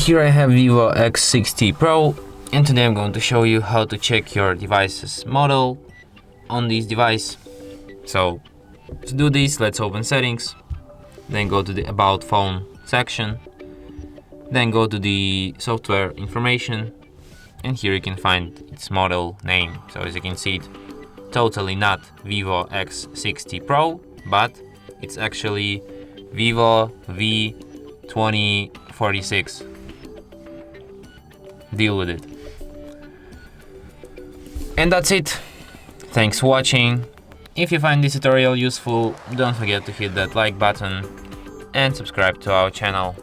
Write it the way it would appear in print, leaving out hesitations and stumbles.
Here I have VIVO X60 Pro, and today I'm going to show you how to check your device's model on this device. So to do this, let's open settings, then go to the about phone section, then go to the software information, and here you can find its model name. So as you can see, it totally not VIVO X60 Pro, but it's actually VIVO V2046. Deal with it. And that's it. Thanks for watching. If you find this tutorial useful, don't forget to hit that like button and subscribe to our channel.